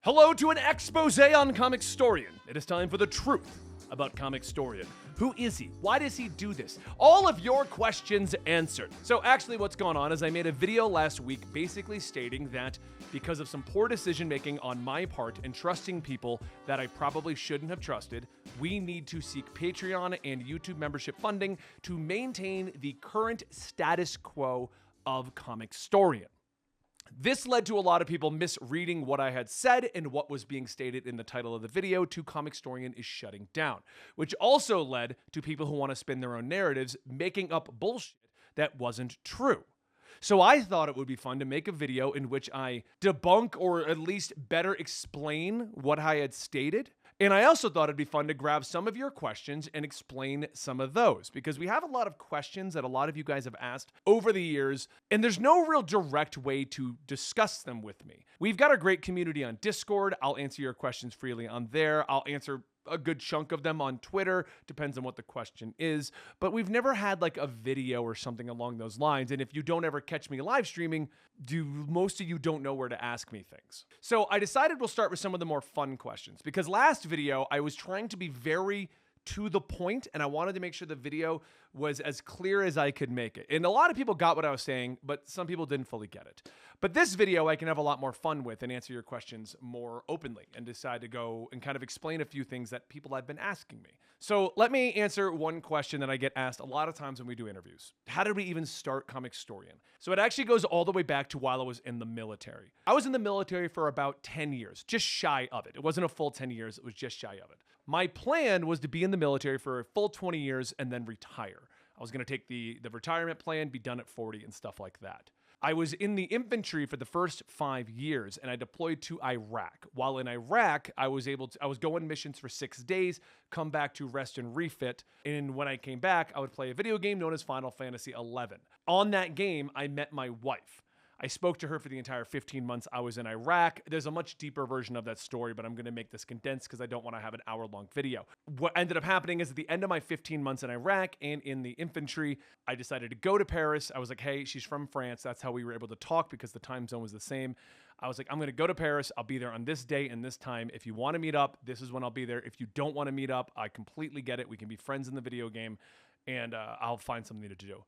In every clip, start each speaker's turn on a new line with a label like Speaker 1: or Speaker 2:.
Speaker 1: Hello to an expose on Comicstorian. It is time for the truth about Comicstorian. Who is he? Why does he do this? All of your questions answered. So actually what's going on is I made a video last week basically stating that because of some poor decision making on my part and trusting people that I probably shouldn't have trusted, we need to seek Patreon and YouTube membership funding to maintain the current status quo of Comicstorian. This led to a lot of people misreading what I had said and what was being stated in the title of the video to Comicstorian is shutting down, which also led to people who want to spin their own narratives making up bullshit that wasn't true. So I thought it would be fun to make a video in which I debunk or at least better explain what I had stated. And I also thought it'd be fun to grab some of your questions and explain some of those, because we have a lot of questions that a lot of you guys have asked over the years, and there's no real direct way to discuss them with me. We've got a great community on Discord. I'll answer your questions freely on there. I'll answer a good chunk of them on Twitter, depends on what the question is, but we've never had like a video or something along those lines. And if you don't ever catch me live streaming, most of you don't know where to ask me things. So I decided we'll start with some of the more fun questions, because last video I was trying to be very to the point, and I wanted to make sure the video was as clear as I could make it. And a lot of people got what I was saying, but some people didn't fully get it. But this video I can have a lot more fun with and answer your questions more openly and decide to go and kind of explain a few things that people have been asking me. So let me answer one question that I get asked a lot of times when we do interviews. How did we even start Comicstorian? So it actually goes all the way back to while I was in the military. I was in the military for about 10 years, just shy of it. It wasn't a full 10 years, it was just shy of it. My plan was to be in the military for a full 20 years and then retire. I was going to take the retirement plan, be done at 40 and stuff like that. I was in the infantry for the first 5 years, and I deployed to Iraq. While in Iraq, I was going missions for 6 days, come back to rest and refit. And when I came back, I would play a video game known as Final Fantasy XI. On that game, I met my wife. I spoke to her for the entire 15 months I was in Iraq. There's a much deeper version of that story, but I'm going to make this condensed because I don't want to have an hour-long video. What ended up happening is at the end of my 15 months in Iraq and in the infantry, I decided to go to Paris. I was like, hey, she's from France. That's how we were able to talk because the time zone was the same. I was like, I'm going to go to Paris. I'll be there on this day and this time. If you want to meet up, this is when I'll be there. If you don't want to meet up, I completely get it. We can be friends in the video game, and I'll find something to do.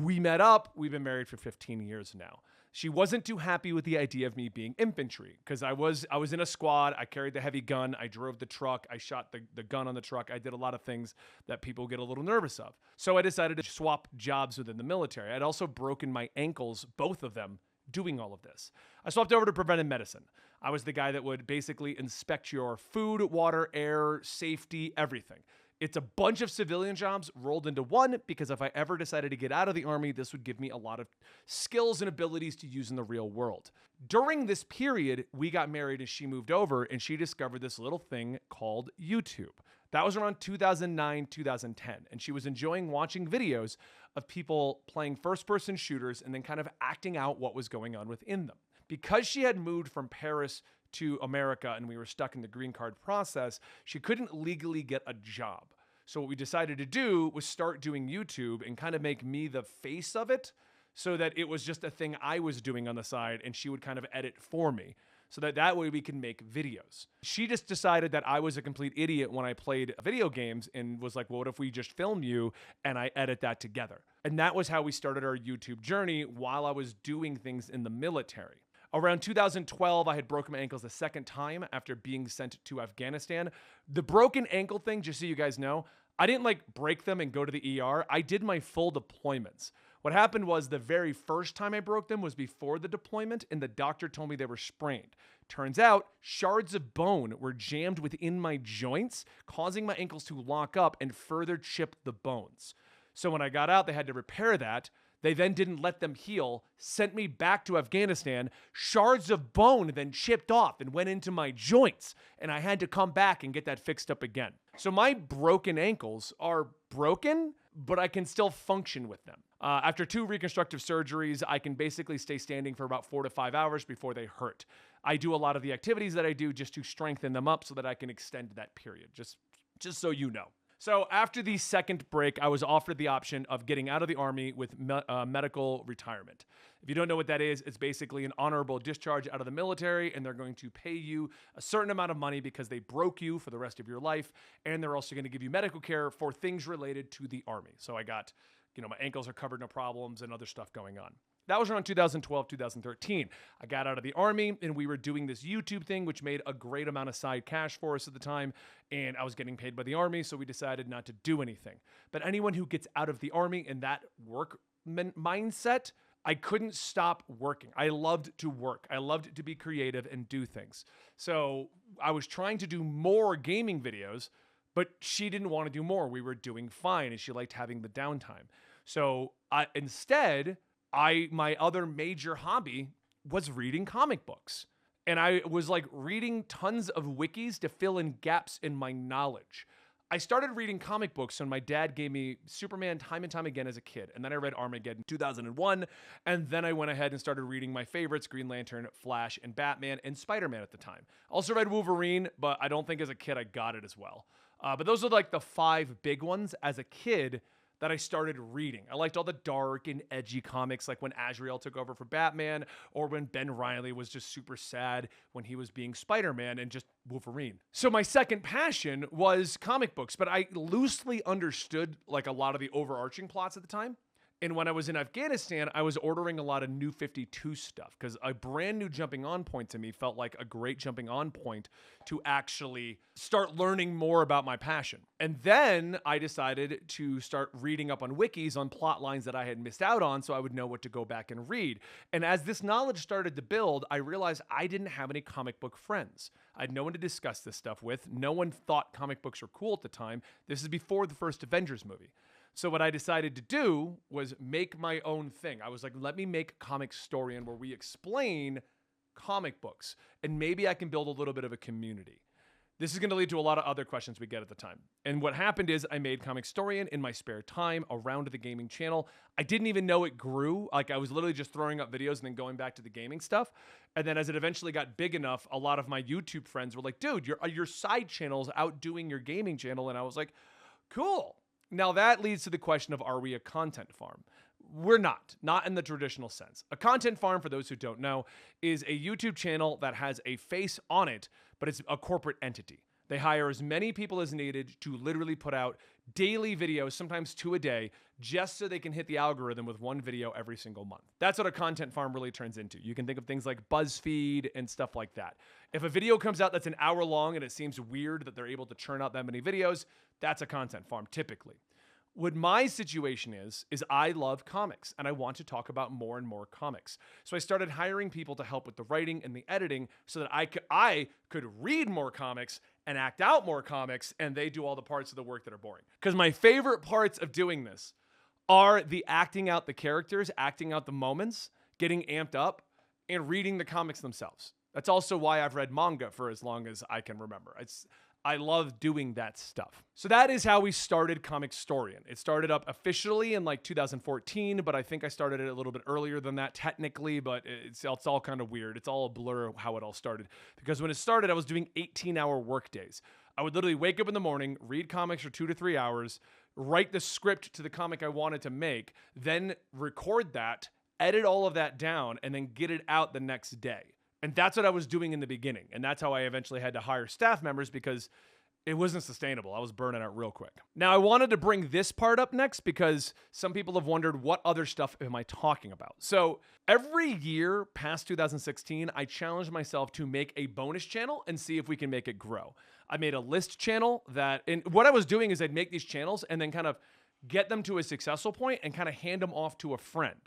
Speaker 1: We met up. We've been married for 15 years now. She wasn't too happy with the idea of me being infantry because I was in a squad. I carried the heavy gun. I drove the truck. I shot the gun on the truck. I did a lot of things that people get a little nervous of. So I decided to swap jobs within the military. I'd also broken my ankles, both of them, doing all of this. I swapped over to preventive medicine. I was the guy that would basically inspect your food, water, air, safety, everything. It's a bunch of civilian jobs rolled into one because if I ever decided to get out of the Army, this would give me a lot of skills and abilities to use in the real world. During this period, we got married and she moved over and she discovered this little thing called YouTube. That was around 2009, 2010, and she was enjoying watching videos of people playing first-person shooters and then kind of acting out what was going on within them. Because she had moved from Paris to America and we were stuck in the green card process, she couldn't legally get a job. So what we decided to do was start doing YouTube and kind of make me the face of it so that it was just a thing I was doing on the side and she would kind of edit for me so that way we can make videos. She just decided that I was a complete idiot when I played video games and was like, well, what if we just film you and I edit that together? And that was how we started our YouTube journey while I was doing things in the military. Around 2012, I had broken my ankles a second time after being sent to Afghanistan. The broken ankle thing, just so you guys know, I didn't like break them and go to the ER. I did my full deployments. What happened was the very first time I broke them was before the deployment, and the doctor told me they were sprained. Turns out, shards of bone were jammed within my joints, causing my ankles to lock up and further chip the bones. So when I got out, they had to repair that. They then didn't let them heal, sent me back to Afghanistan. Shards of bone then chipped off and went into my joints, and I had to come back and get that fixed up again. So my broken ankles are broken, but I can still function with them. After 2 reconstructive surgeries, I can basically stay standing for about 4 to 5 hours before they hurt. I do a lot of the activities that I do just to strengthen them up so that I can extend that period, just so you know. So after the second break, I was offered the option of getting out of the Army with medical retirement. If you don't know what that is, it's basically an honorable discharge out of the military, and they're going to pay you a certain amount of money because they broke you for the rest of your life, and they're also going to give you medical care for things related to the Army. So I got, my ankles are covered, no problems, and other stuff going on. That was around 2012, 2013. I got out of the Army, and we were doing this YouTube thing, which made a great amount of side cash for us at the time, and I was getting paid by the Army, so we decided not to do anything. But anyone who gets out of the Army in that work mindset, I couldn't stop working. I loved to work. I loved to be creative and do things. So I was trying to do more gaming videos, but she didn't want to do more. We were doing fine, and she liked having the downtime. So instead, my other major hobby was reading comic books. And I was like reading tons of wikis to fill in gaps in my knowledge. I started reading comic books when my dad gave me Superman time and time again as a kid. And then I read Armageddon in 2001. And then I went ahead and started reading my favorites, Green Lantern, Flash, and Batman, and Spider-Man at the time. Also read Wolverine, but I don't think as a kid I got it as well. But those are like the 5 big ones as a kid that I started reading. I liked all the dark and edgy comics, like when Azrael took over for Batman, or when Ben Reilly was just super sad when he was being Spider-Man and just Wolverine. So my second passion was comic books, but I loosely understood like a lot of the overarching plots at the time. And when I was in Afghanistan, I was ordering a lot of New 52 stuff because a brand new jumping on point to me felt like a great jumping on point to actually start learning more about my passion. And then I decided to start reading up on wikis on plot lines that I had missed out on so I would know what to go back and read. And as this knowledge started to build, I realized I didn't have any comic book friends. I had no one to discuss this stuff with. No one thought comic books were cool at the time. This is before the first Avengers movie. So what I decided to do was make my own thing. I was like, let me make Comicstorian where we explain comic books, and maybe I can build a little bit of a community. This is going to lead to a lot of other questions we get at the time. And what happened is I made Comicstorian in my spare time around the gaming channel. I didn't even know it grew. Like I was literally just throwing up videos and then going back to the gaming stuff. And then as it eventually got big enough, a lot of my YouTube friends were like, dude, your side channel's outdoing your gaming channel. And I was like, cool. Now that leads to the question of, are we a content farm? We're not in the traditional sense. A content farm, for those who don't know, is a YouTube channel that has a face on it, but it's a corporate entity. They hire as many people as needed to literally put out daily videos, sometimes 2 a day, just so they can hit the algorithm with 1 video every single month. That's what a content farm really turns into. You can think of things like BuzzFeed and stuff like that. If a video comes out that's an hour long and it seems weird that they're able to churn out that many videos, that's a content farm typically. What my situation is I love comics and I want to talk about more and more comics. So I started hiring people to help with the writing and the editing so that I could read more comics and act out more comics, and they do all the parts of the work that are boring. Because my favorite parts of doing this are the acting out the characters, acting out the moments, getting amped up, and reading the comics themselves. That's also why I've read manga for as long as I can remember. I love doing that stuff. So that is how we started Comicstorian. It started up officially in like 2014, but I think I started it a little bit earlier than that technically, but it's all kind of weird. It's all a blur how it all started. Because when it started, I was doing 18-hour work days. I would literally wake up in the morning, read comics for 2 to 3 hours, write the script to the comic I wanted to make, then record that, edit all of that down, and then get it out the next day. And that's what I was doing in the beginning. And that's how I eventually had to hire staff members because it wasn't sustainable. I was burning out real quick. Now, I wanted to bring this part up next because some people have wondered, what other stuff am I talking about? So every year past 2016, I challenged myself to make a bonus channel and see if we can make it grow. I made a list channel and what I was doing is I'd make these channels and then kind of get them to a successful point and kind of hand them off to a friend.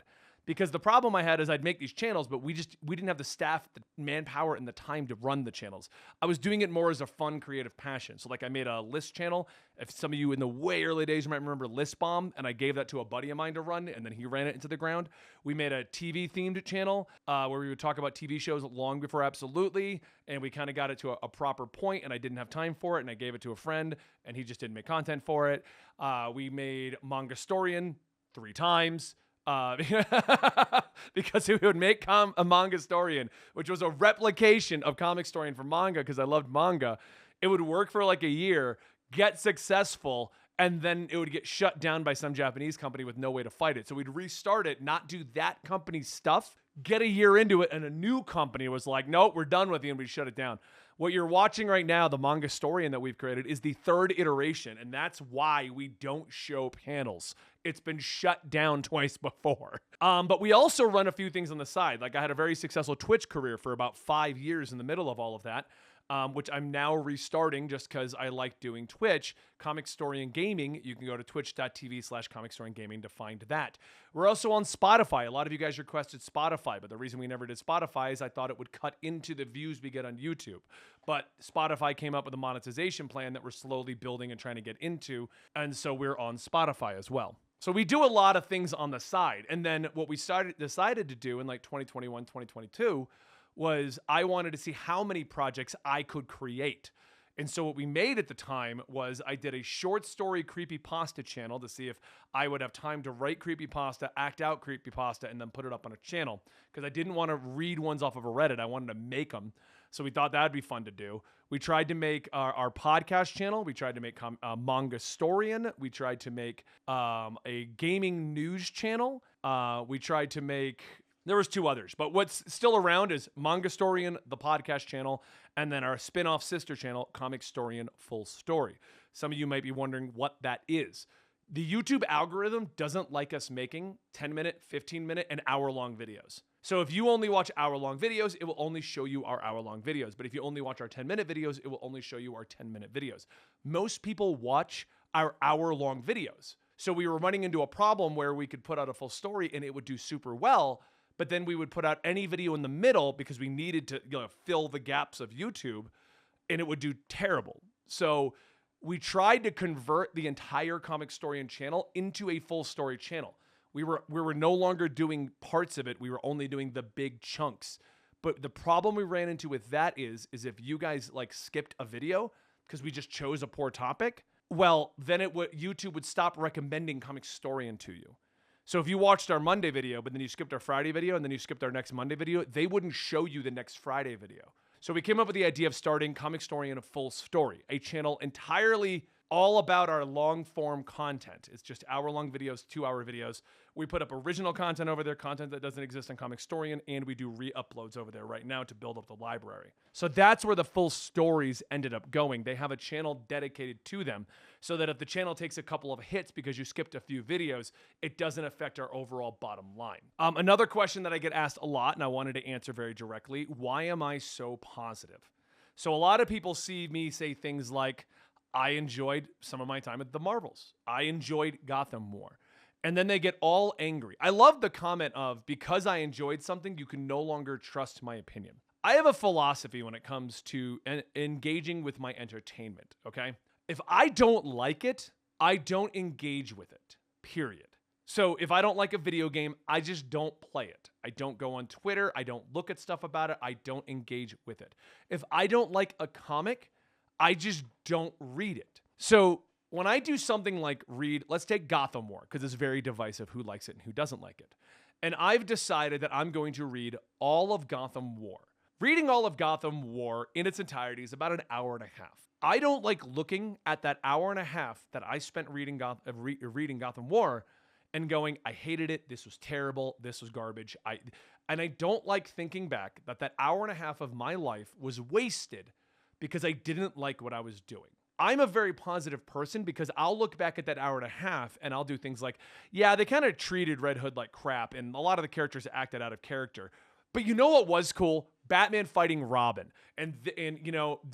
Speaker 1: Because the problem I had is I'd make these channels, but we didn't have the staff, the manpower, and the time to run the channels. I was doing it more as a fun, creative passion. So like I made a list channel. If some of you in the way early days might remember List Bomb, and I gave that to a buddy of mine to run, and then he ran it into the ground. We made a TV-themed channel where we would talk about TV shows long before Absolutely, and we kind of got it to a proper point, and I didn't have time for it, and I gave it to a friend, and he just didn't make content for it. We made Comicstorian 3 times. Because we would make a Comicstorian, which was a replication of Comicstorian for manga because I loved manga. It would work for like a year, get successful, and then it would get shut down by some Japanese company with no way to fight it. So we'd restart it, not do that company's stuff, get a year into it, and a new company was like, nope, we're done with you, and we shut it down. What you're watching right now, the Comicstorian that we've created, is the third iteration, and that's why we don't show panels. It's been shut down twice before. But we also run a few things on the side. Like I had a very successful Twitch career for about 5 years in the middle of all of that. Which I'm now restarting just because I like doing Twitch. Comicstorian Gaming, you can go to twitch.tv/Comicstorian Gaming to find that. We're also on Spotify. A lot of you guys requested Spotify, but the reason we never did Spotify is I thought it would cut into the views we get on YouTube. But Spotify came up with a monetization plan that we're slowly building and trying to get into, and so we're on Spotify as well. So we do a lot of things on the side. And then what we decided to do in like 2021, 2022 was I wanted to see how many projects I could create. And so what we made at the time was I did a short story creepypasta channel to see if I would have time to write creepypasta, act out creepypasta, and then put it up on a channel. Because I didn't want to read ones off of a Reddit. I wanted to make them. So we thought that'd be fun to do. We tried to make our podcast channel. We tried to make Comicstorian. We tried to make a gaming news channel. We tried to make... There was 2 others, but what's still around is Comicstorian, the podcast channel, and then our spin-off sister channel, Comicstorian Full Story. Some of you might be wondering what that is. The YouTube algorithm doesn't like us making 10-minute, 15-minute, and hour-long videos. So if you only watch hour-long videos, it will only show you our hour-long videos. But if you only watch our 10-minute videos, it will only show you our 10-minute videos. Most people watch our hour-long videos. So we were running into a problem where we could put out a full story and it would do super well, but then we would put out any video in the middle because we needed to fill the gaps of YouTube, and it would do terrible. So we tried to convert the entire Comicstorian channel into a full story channel. We were no longer doing parts of it. We were only doing the big chunks. But the problem we ran into with that is if you guys like skipped a video because we just chose a poor topic, well, then YouTube would stop recommending Comicstorian to you. So if you watched our Monday video, but then you skipped our Friday video, and then you skipped our next Monday video, they wouldn't show you the next Friday video. So we came up with the idea of starting Comicstorian Full Story, a channel entirely all about our long-form content. It's just hour-long videos, 2-hour videos. We put up original content over there, content that doesn't exist on Comicstorian, and we do re-uploads over there right now to build up the library. So that's where the full stories ended up going. They have a channel dedicated to them so that if the channel takes a couple of hits because you skipped a few videos, it doesn't affect our overall bottom line. Another question that I get asked a lot, and I wanted to answer very directly, why am I so positive? So a lot of people see me say things like, I enjoyed some of my time at the Marvels. I enjoyed Gotham War. And then they get all angry. I love the comment of, because I enjoyed something, you can no longer trust my opinion. I have a philosophy when it comes to engaging with my entertainment, okay? If I don't like it, I don't engage with it, period. So if I don't like a video game, I just don't play it. I don't go on Twitter. I don't look at stuff about it. I don't engage with it. If I don't like a comic, I just don't read it. So when I do something like let's take Gotham War, because it's very divisive who likes it and who doesn't like it. And I've decided that I'm going to read all of Gotham War. Reading all of Gotham War in its entirety is about an hour and a half. I don't like looking at that hour and a half that I spent reading Gotham War and going, I hated it, this was terrible, this was garbage. And I don't like thinking back that hour and a half of my life was wasted because I didn't like what I was doing. I'm a very positive person because I'll look back at that hour and a half and I'll do things like, yeah, they kind of treated Red Hood like crap and a lot of the characters acted out of character. But you know what was cool? Batman fighting Robin and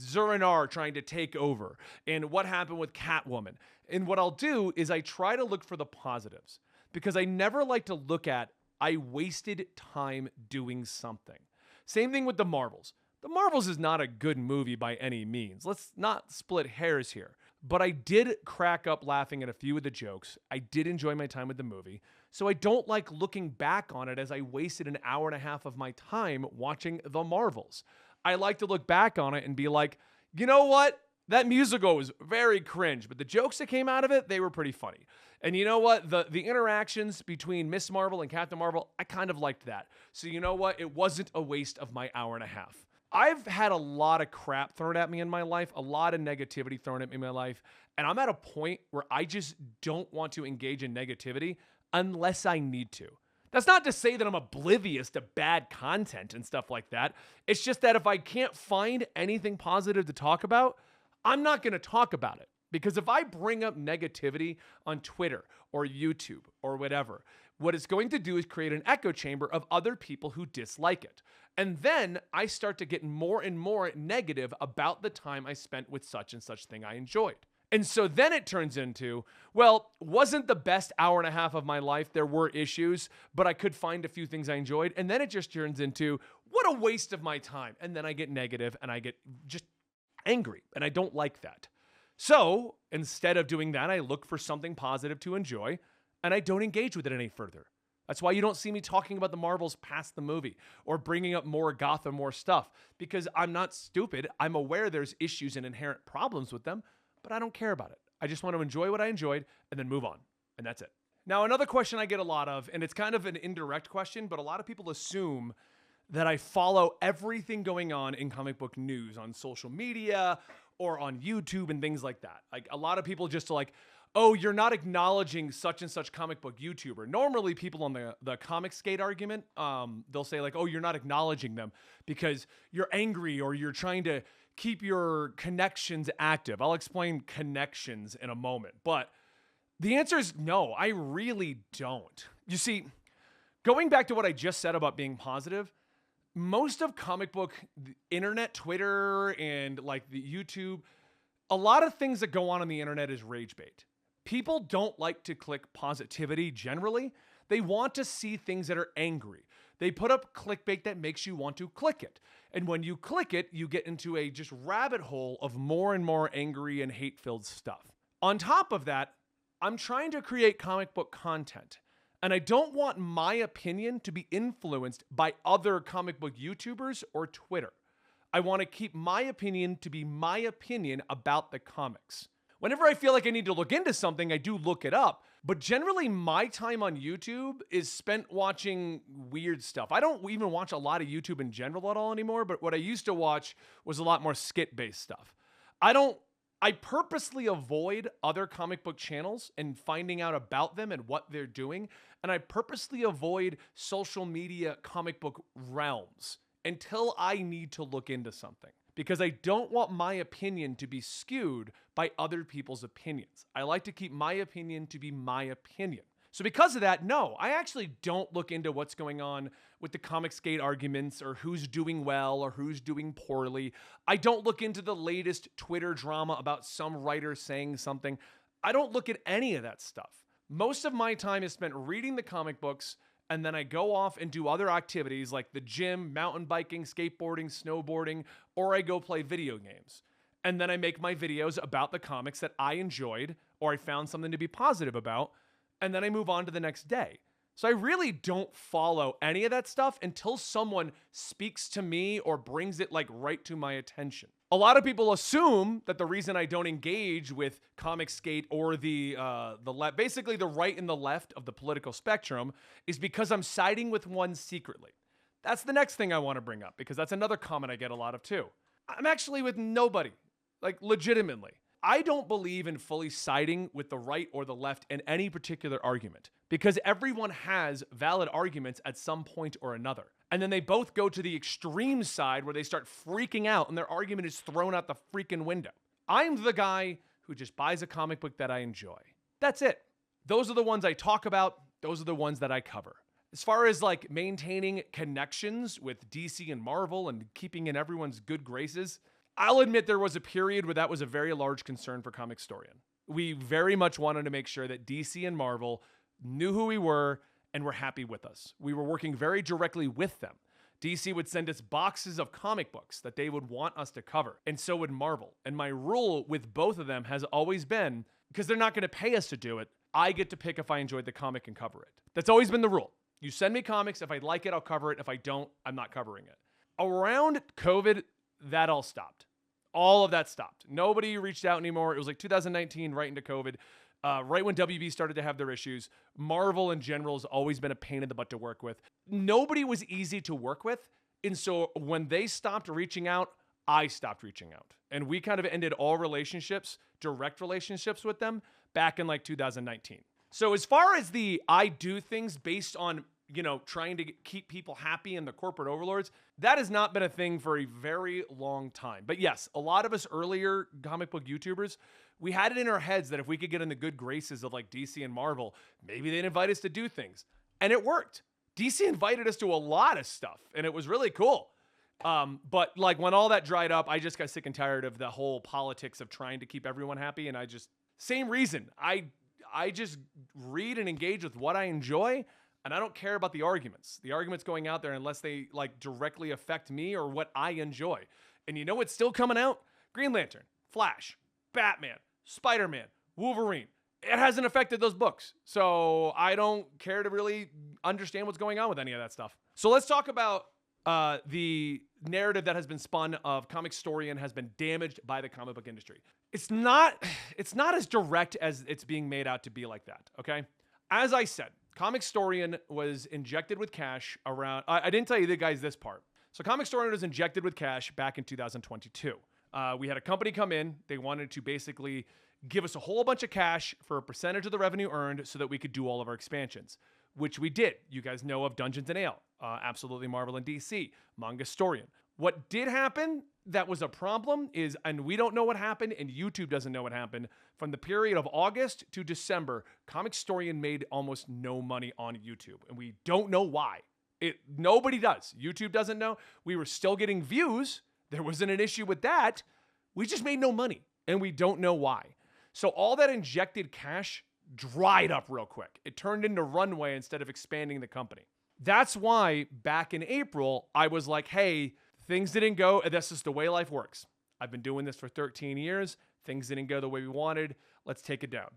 Speaker 1: Zur-En-Arrh trying to take over and what happened with Catwoman. And what I'll do is I try to look for the positives because I never like to look at, I wasted time doing something. Same thing with the Marvels. The Marvels is not a good movie by any means. Let's not split hairs here. But I did crack up laughing at a few of the jokes. I did enjoy my time with the movie. So I don't like looking back on it as I wasted an hour and a half of my time watching the Marvels. I like to look back on it and be like, you know what? That musical was very cringe, but the jokes that came out of it, they were pretty funny. And you know what? The interactions between Miss Marvel and Captain Marvel, I kind of liked that. So you know what? It wasn't a waste of my hour and a half. I've had a lot of crap thrown at me in my life, a lot of negativity thrown at me in my life, and I'm at a point where I just don't want to engage in negativity unless I need to. That's not to say that I'm oblivious to bad content and stuff like that. It's just that if I can't find anything positive to talk about, I'm not going to talk about it. Because if I bring up negativity on Twitter or YouTube or whatever, what it's going to do is create an echo chamber of other people who dislike it. And then I start to get more and more negative about the time I spent with such and such thing I enjoyed. And so then it turns into, well, wasn't the best hour and a half of my life. There were issues, but I could find a few things I enjoyed. And then it just turns into, what a waste of my time. And then I get negative and I get just angry. And I don't like that. So instead of doing that, I look for something positive to enjoy and I don't engage with it any further. That's why you don't see me talking about the Marvels past the movie or bringing up more Gotham, more stuff, because I'm not stupid. I'm aware there's issues and inherent problems with them, but I don't care about it. I just want to enjoy what I enjoyed and then move on. And that's it. Now, another question I get a lot of, and it's kind of an indirect question, but a lot of people assume that I follow everything going on in comic book news on social media or on YouTube and things like that. Like a lot of people just like, oh, you're not acknowledging such and such comic book YouTuber. Normally people on the Comicsgate argument, they'll say like, oh, you're not acknowledging them because you're angry or you're trying to keep your connections active. I'll explain connections in a moment, but the answer is no, I really don't. You see, going back to what I just said about being positive, most of comic book internet, Twitter, and like the YouTube, a lot of things that go on the internet is rage bait. People don't like to click positivity generally. They want to see things that are angry. They put up clickbait that makes you want to click it. And when you click it, you get into a just rabbit hole of more and more angry and hate-filled stuff. On top of that, I'm trying to create comic book content. And I don't want my opinion to be influenced by other comic book YouTubers or Twitter. I want to keep my opinion to be my opinion about the comics. Whenever I feel like I need to look into something, I do look it up. But generally, my time on YouTube is spent watching weird stuff. I don't even watch a lot of YouTube in general at all anymore, but what I used to watch was a lot more skit-based stuff. I purposely avoid other comic book channels and finding out about them and what they're doing. And I purposely avoid social media comic book realms until I need to look into something. Because I don't want my opinion to be skewed by other people's opinions. I like to keep my opinion to be my opinion. So because of that, no, I actually don't look into what's going on with the Comicsgate arguments or who's doing well or who's doing poorly. I don't look into the latest Twitter drama about some writer saying something. I don't look at any of that stuff. Most of my time is spent reading the comic books, and then I go off and do other activities like the gym, mountain biking, skateboarding, snowboarding, or I go play video games. And then I make my videos about the comics that I enjoyed or I found something to be positive about, and then I move on to the next day. So I really don't follow any of that stuff until someone speaks to me or brings it like right to my attention. A lot of people assume that the reason I don't engage with Comicsgate or the left, basically the right and the left of the political spectrum, is because I'm siding with one secretly. That's the next thing I want to bring up because that's another comment I get a lot of too. I'm actually with nobody, like legitimately. I don't believe in fully siding with the right or the left in any particular argument because everyone has valid arguments at some point or another. And then they both go to the extreme side where they start freaking out and their argument is thrown out the freaking window. I'm the guy who just buys a comic book that I enjoy. That's it. Those are the ones I talk about. Those are the ones that I cover. As far as like maintaining connections with DC and Marvel and keeping in everyone's good graces, I'll admit there was a period where that was a very large concern for Comicstorian. We very much wanted to make sure that DC and Marvel knew who we were and were happy with us. We were working very directly with them. DC would send us boxes of comic books that they would want us to cover, and so would Marvel. And my rule with both of them has always been, because they're not going to pay us to do it, I get to pick if I enjoyed the comic and cover it. That's always been the rule. You send me comics, if I like it, I'll cover it. If I don't, I'm not covering it. Around COVID, that all stopped. All of that stopped. Nobody reached out anymore. It was like 2019, right into COVID, right when WB started to have their issues. Marvel in general has always been a pain in the butt to work with. Nobody was easy to work with And so when they stopped reaching out, I stopped reaching out. And we kind of ended all relationships, direct relationships with them back in like 2019. So as far as I do things based on, trying to keep people happy and the corporate overlords, that has not been a thing for a very long time. But yes, a lot of us earlier comic book YouTubers, we had it in our heads that if we could get in the good graces of like DC and Marvel, maybe they'd invite us to do things. And it worked. DC invited us to a lot of stuff, and it was really cool. But like when all that dried up, I just got sick and tired of the whole politics of trying to keep everyone happy. And same reason. I just read and engage with what I enjoy, and I don't care about the arguments going out there unless they like directly affect me or what I enjoy. And you know what's still coming out? Green Lantern, Flash, Batman, Spider-Man, Wolverine. It hasn't affected those books. So I don't care to really understand what's going on with any of that stuff. So let's talk about the narrative that has been spun of Comicstorian has been damaged by the comic book industry. It's not as direct as it's being made out to be like that, okay? As I said, Comicstorian was injected with cash around... I didn't tell you the guys this part. So Comicstorian was injected with cash back in 2022. We had a company come in. They wanted to basically give us a whole bunch of cash for a percentage of the revenue earned so that we could do all of our expansions, which we did. You guys know of Dungeons and Ale, absolutely Marvel and DC, Comicstorian. What did happen that was a problem is, and we don't know what happened, and YouTube doesn't know what happened, from the period of August to December, Comicstorian made almost no money on YouTube, and we don't know why. Nobody does. YouTube doesn't know. We were still getting views. There wasn't an issue with that. We just made no money, and we don't know why. So all that injected cash dried up real quick. It turned into runway instead of expanding the company. That's why back in April, I was like, hey, things didn't go. That's just the way life works. I've been doing this for 13 years. Things didn't go the way we wanted. Let's take it down.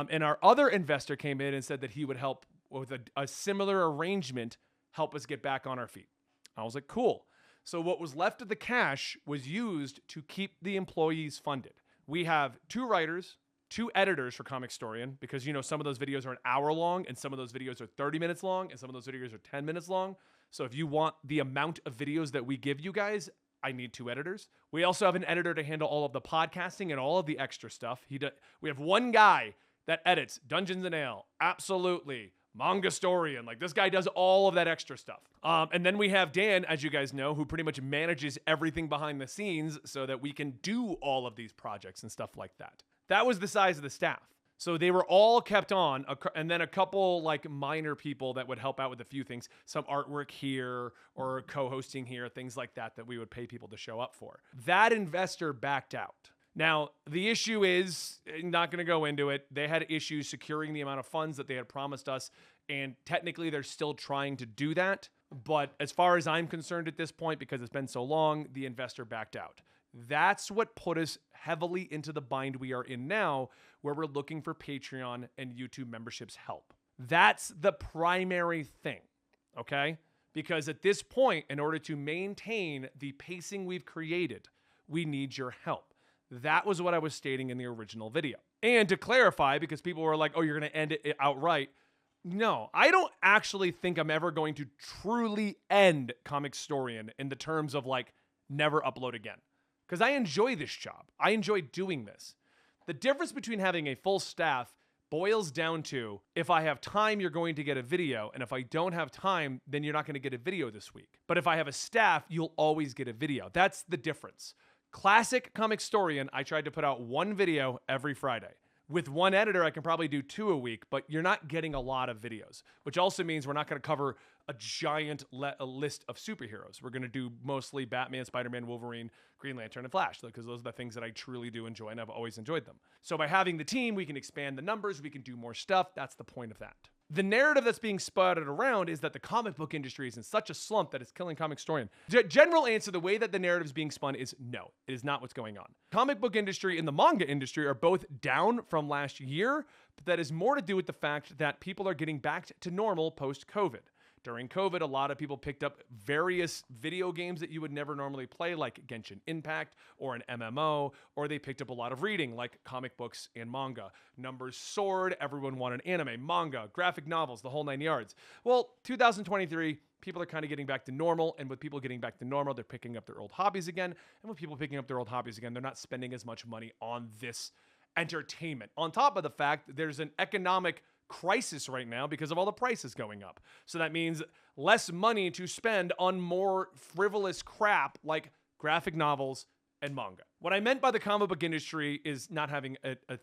Speaker 1: And our other investor came in and said that he would help with a similar arrangement, help us get back on our feet. I was like, cool. So what was left of the cash was used to keep the employees funded. We have 2 writers, 2 editors for Comicstorian, because some of those videos are an hour long and some of those videos are 30 minutes long and some of those videos are 10 minutes long. So if you want the amount of videos that we give you guys, I need 2 editors. We also have an editor to handle all of the podcasting and all of the extra stuff. We have 1 guy that edits Dungeons and Ale, absolutely, Comicstorian. Like, this guy does all of that extra stuff. And then we have Dan, as you guys know, who pretty much manages everything behind the scenes so that we can do all of these projects and stuff like that. That was the size of the staff. So they were all kept on, and then a couple like minor people that would help out with a few things, some artwork here or co-hosting here, things like that we would pay people to show up for. That investor backed out. Now, the issue is, not going to go into it, they had issues securing the amount of funds that they had promised us, and technically they're still trying to do that. But as far as I'm concerned at this point, because it's been so long, the investor backed out. That's what put us heavily into the bind we are in now, where we're looking for Patreon and YouTube memberships help. That's the primary thing, okay? Because at this point, in order to maintain the pacing we've created, we need your help. That was what I was stating in the original video. And to clarify, because people were like, oh, you're going to end it outright. No, I don't actually think I'm ever going to truly end Comicstorian in the terms of like never upload again. Because I enjoy this job. I enjoy doing this. The difference between having a full staff boils down to, if I have time, you're going to get a video. And if I don't have time, then you're not going to get a video this week. But if I have a staff, you'll always get a video. That's the difference. Classic Comicstorian, I tried to put out 1 video every Friday. With 1 editor, I can probably do 2 a week, but you're not getting a lot of videos, which also means we're not going to cover a giant list of superheroes. We're going to do mostly Batman, Spider-Man, Wolverine, Green Lantern, and Flash, because those are the things that I truly do enjoy, and I've always enjoyed them. So by having the team, we can expand the numbers, we can do more stuff. That's the point of that. The narrative that's being spouted around is that the comic book industry is in such a slump that it's killing Comicstorian. General answer, the way that the narrative is being spun is no, it is not what's going on. Comic book industry and the manga industry are both down from last year, but that is more to do with the fact that people are getting back to normal post-COVID. During COVID, a lot of people picked up various video games that you would never normally play, like Genshin Impact or an MMO, or they picked up a lot of reading, like comic books and manga. Numbers soared. Everyone wanted anime, manga, graphic novels, the whole 9 yards. Well, 2023, people are kind of getting back to normal, and with people getting back to normal, they're picking up their old hobbies again. And with people picking up their old hobbies again, they're not spending as much money on this entertainment. On top of the fact that there's an economic crisis right now because of all the prices going up. So that means less money to spend on more frivolous crap like graphic novels and manga. What I meant by the comic book industry is not having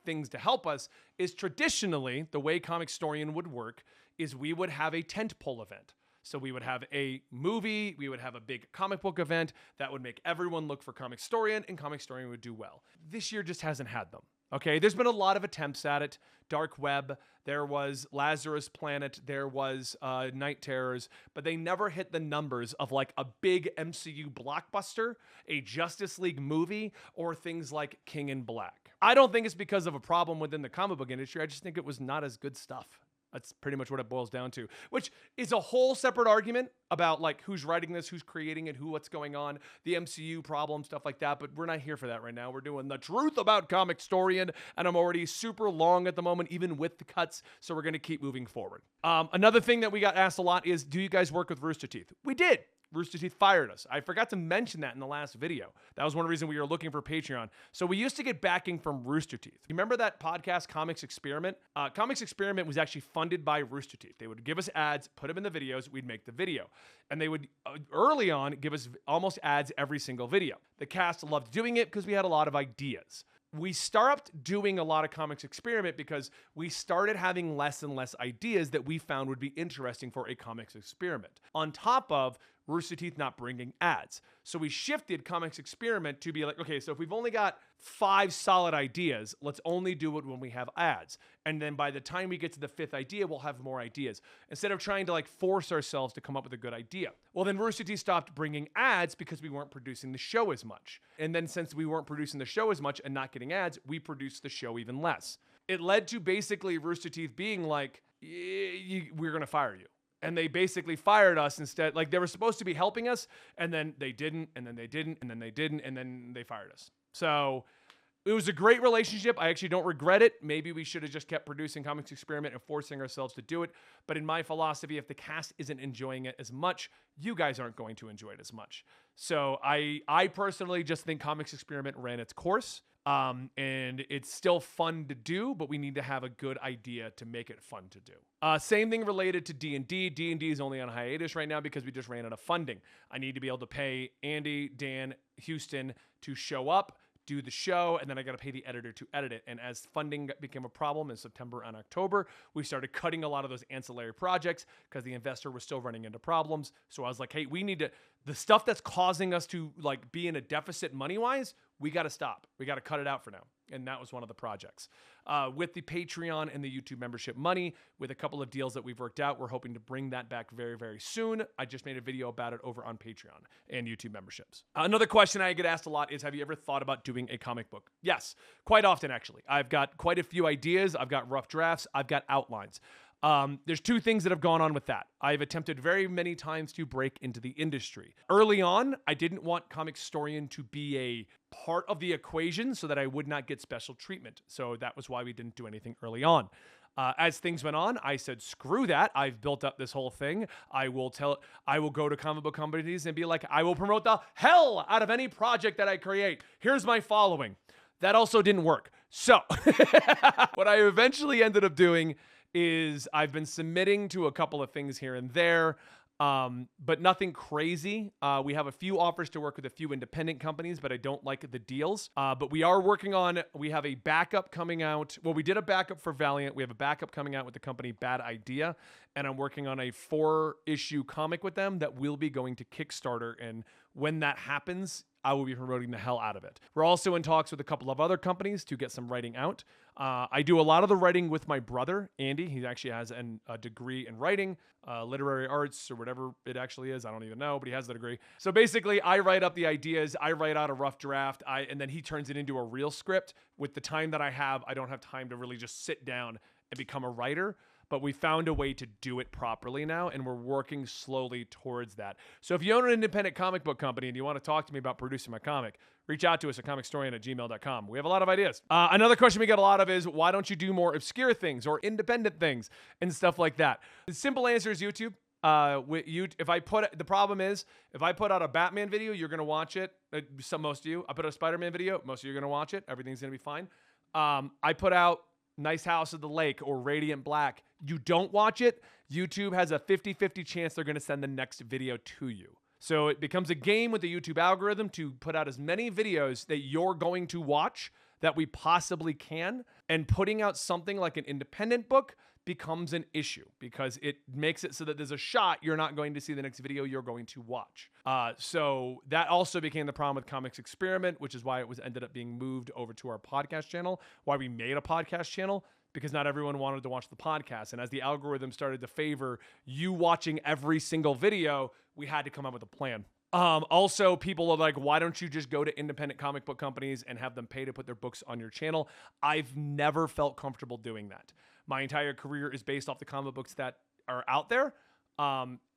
Speaker 1: things to help us is traditionally the way Comicstorian would work is we would have a tentpole event. So we would have a movie, we would have a big comic book event that would make everyone look for Comicstorian, and Comicstorian would do well. This year just hasn't had them. Okay, there's been a lot of attempts at it. Dark Web, there was Lazarus Planet, there was Night Terrors, but they never hit the numbers of like a big MCU blockbuster, a Justice League movie, or things like King in Black. I don't think it's because of a problem within the comic book industry. I just think it was not as good stuff. That's pretty much what it boils down to, which is a whole separate argument about like who's writing this, who's creating it, what's going on, the MCU problem, stuff like that. But we're not here for that right now. We're doing the truth about Comicstorian, and I'm already super long at the moment, even with the cuts. So we're going to keep moving forward. Another thing that we got asked a lot is, do you guys work with Rooster Teeth? We did. Rooster Teeth fired us. I forgot to mention that in the last video. That was one reason we were looking for Patreon. So we used to get backing from Rooster Teeth. You remember that podcast, Comics Experiment? Comics Experiment was actually funded by Rooster Teeth. They would give us ads, put them in the videos, we'd make the video. And they would, early on, give us almost ads every single video. The cast loved doing it because we had a lot of ideas. We stopped doing a lot of Comics Experiment because we started having less and less ideas that we found would be interesting for a Comics Experiment. On top of Rooster Teeth not bringing ads. So we shifted Comics Experiment to be like, okay, so if we've only got 5 solid ideas, let's only do it when we have ads. And then by the time we get to the 5th idea, we'll have more ideas. Instead of trying to like force ourselves to come up with a good idea. Well, then Rooster Teeth stopped bringing ads because we weren't producing the show as much. And then since we weren't producing the show as much and not getting ads, we produced the show even less. It led to basically Rooster Teeth being like, we're going to fire you. And they basically fired us instead. Like they were supposed to be helping us, and then they didn't, and then they didn't, and then they didn't, and then they fired us. So it was a great relationship. I actually don't regret it. Maybe we should have just kept producing Comics Experiment and forcing ourselves to do it. But in my philosophy, if the cast isn't enjoying it as much, you guys aren't going to enjoy it as much. So I personally just think Comics Experiment ran its course. And it's still fun to do, but we need to have a good idea to make it fun to do. Same thing related to D&D. D&D is only on hiatus right now because we just ran out of funding. I need to be able to pay Andy, Dan, Houston to show up, do the show, and then I got to pay the editor to edit it. And as funding became a problem in September and October, we started cutting a lot of those ancillary projects because the investor was still running into problems. So I was like, hey, we need to, the stuff that's causing us to like be in a deficit money-wise, we got to stop. We got to cut it out for now. And that was one of the projects. With the Patreon and the YouTube membership money, with a couple of deals that we've worked out, we're hoping to bring that back very, very soon. I just made a video about it over on Patreon and YouTube memberships. Another question I get asked a lot is, have you ever thought about doing a comic book? Yes, quite often actually. I've got quite a few ideas. I've got rough drafts. I've got outlines. There's 2 things that have gone on with that. I've attempted very many times to break into the industry. Early on, I didn't want Comicstorian to be a part of the equation so that I would not get special treatment. So that was why we didn't do anything early on. As things went on, I said, screw that. I've built up this whole thing. I will go to comic book companies and be like, I will promote the hell out of any project that I create. Here's my following. That also didn't work. So what I eventually ended up doing is I've been submitting to a couple of things here and there, but nothing crazy. We have a few offers to work with a few independent companies, but I don't like the deals. But we are working on, we have a backup coming out. Well, we did a backup for Valiant. We have a backup coming out with the company Bad Idea, and I'm working on a 4-issue comic with them that will be going to Kickstarter. And when that happens, I will be promoting the hell out of it. We're also in talks with a couple of other companies to get some writing out. I do a lot of the writing with my brother, Andy. He actually has a degree in writing, literary arts, or whatever it actually is. I don't even know, but he has the degree. So basically, I write up the ideas. I write out a rough draft, and then he turns it into a real script. With the time that I have, I don't have time to really just sit down and become a writer. but we found a way to do it properly now, and we're working slowly towards that. So if you own an independent comic book company and you want to talk to me about producing my comic, reach out to us at comicstorian@gmail.com. We have a lot of ideas. Another question we get a lot of is, why don't you do more obscure things or independent things and stuff like that? The simple answer is YouTube. The problem is, if I put out a Batman video, you're going to watch it. Most of you. I put out a Spider-Man video, most of you are going to watch it. Everything's going to be fine. I put out Nice House at the Lake or Radiant Black. You don't watch it, YouTube has a 50-50 chance they're going to send the next video to you. So it becomes a game with the YouTube algorithm to put out as many videos that you're going to watch that we possibly can. And putting out something like an independent book becomes an issue because it makes it so that there's a shot you're not going to see the next video you're going to watch. So that also became the problem with Comics Experiment, which is why it was ended up being moved over to our podcast channel, why we made a podcast channel, because not everyone wanted to watch the podcast. And as the algorithm started to favor you watching every single video, we had to come up with a plan. Also, people are like, why don't you just go to independent comic book companies and have them pay to put their books on your channel? I've never felt comfortable doing that. My entire career is based off the comic books that are out there.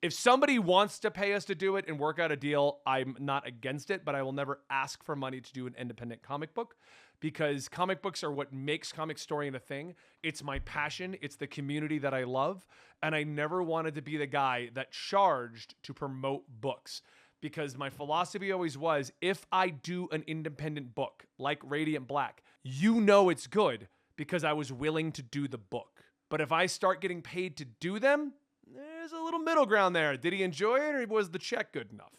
Speaker 1: If somebody wants to pay us to do it and work out a deal, I'm not against it, but I will never ask for money to do an independent comic book because comic books are what makes Comicstorian a thing. It's my passion. It's the community that I love. And I never wanted to be the guy that charged to promote books because my philosophy always was, if I do an independent book like Radiant Black, you know it's good because I was willing to do the book. But if I start getting paid to do them, there's a little middle ground there. Did he enjoy it or was the check good enough?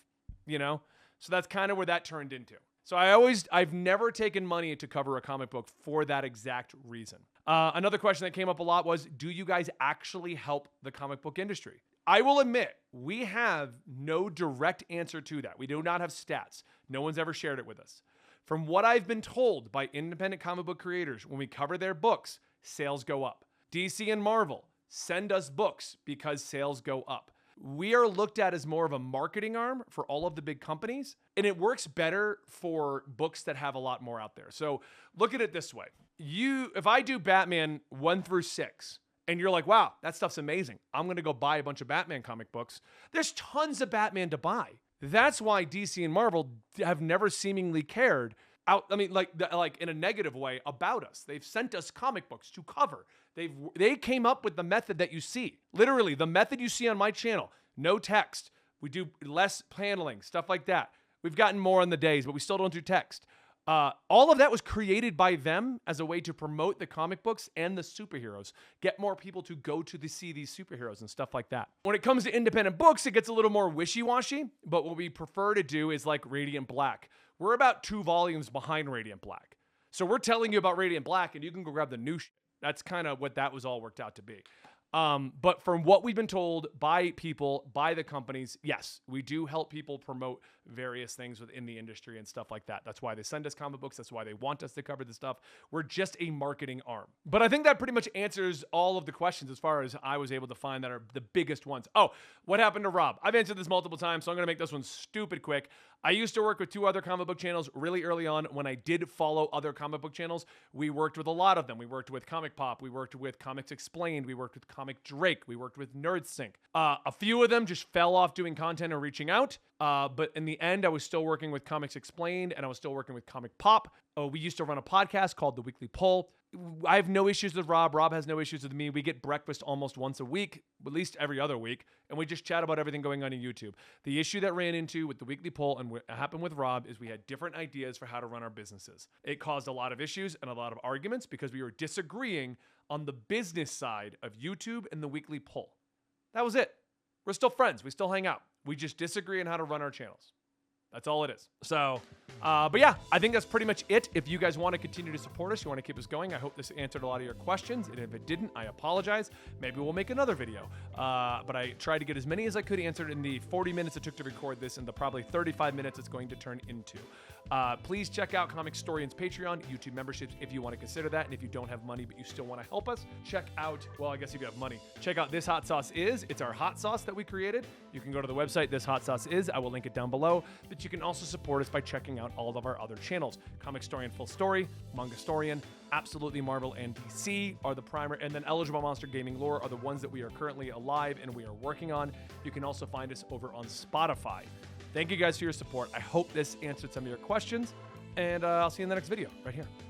Speaker 1: You know? So that's kind of where that turned into. So I've never taken money to cover a comic book for that exact reason. Another question that came up a lot was, do you guys actually help the comic book industry? I will admit, we have no direct answer to that. We do not have stats. No one's ever shared it with us. From what I've been told by independent comic book creators, when we cover their books, sales go up. DC and Marvel send us books because sales go up. We are looked at as more of a marketing arm for all of the big companies, and it works better for books that have a lot more out there. So look at it this way. If I do Batman 1 through 6, and you're like, wow, that stuff's amazing, I'm going to go buy a bunch of Batman comic books. There's tons of Batman to buy. That's why DC and Marvel have never seemingly cared like in a negative way about us. They've sent us comic books to cover. They came up with the method that you see. Literally, the method you see on my channel. No text. We do less paneling, stuff like that. We've gotten more on the days, but we still don't do text. All of that was created by them as a way to promote the comic books and the superheroes. Get more people to go to see these superheroes and stuff like that. When it comes to independent books, it gets a little more wishy-washy, but what we prefer to do is like Radiant Black. We're about 2 volumes behind Radiant Black. So we're telling you about Radiant Black, and you can go grab the new shit. That's kind of what that was all worked out to be. But from what we've been told by people, by the companies, yes, we do help people promote various things within the industry and stuff like that. That's why they send us comic books. That's why they want us to cover the stuff. We're just a marketing arm. But I think that pretty much answers all of the questions as far as I was able to find that are the biggest ones. Oh, what happened to Rob? I've answered this multiple times, so I'm going to make this one stupid quick. I used to work with 2 other comic book channels really early on. When I did follow other comic book channels, we worked with a lot of them. We worked with Comic Pop. We worked with Comics Explained. We worked with Comic Drake. We worked with NerdSync. A few of them just fell off doing content or reaching out. But in the end, I was still working with Comics Explained, and I was still working with Comic Pop. We used to run a podcast called The Weekly Pull. I have no issues with Rob. Rob has no issues with me. We get breakfast almost once a week, at least every other week, and we just chat about everything going on in YouTube. The issue that ran into with The Weekly Pull and what happened with Rob is we had different ideas for how to run our businesses. It caused a lot of issues and a lot of arguments because we were disagreeing on the business side of YouTube and The Weekly Pull. That was it. We're still friends. We still hang out. We just disagree on how to run our channels. That's all it is. So, but yeah, I think that's pretty much it. If you guys want to continue to support us, you want to keep us going, I hope this answered a lot of your questions. And if it didn't, I apologize. Maybe we'll make another video. But I tried to get as many as I could answered in the 40 minutes it took to record this and the probably 35 minutes it's going to turn into. Please check out Comicstorian's Patreon, YouTube memberships if you want to consider that. And if you don't have money but you still want to help us, check out, well, I guess if you have money, check out This Hot Sauce Is. It's our hot sauce that we created. You can go to the website, This Hot Sauce Is. I will link it down below. But you can also support us by checking out all of our other channels. Comicstorian Full Story, Mangastorian, Absolutely Marvel and DC are the primary, and then Eligible Monster Gaming Lore are the ones that we are currently alive and we are working on. You can also find us over on Spotify. Thank you guys for your support. I hope this answered some of your questions, and I'll see you in the next video right here.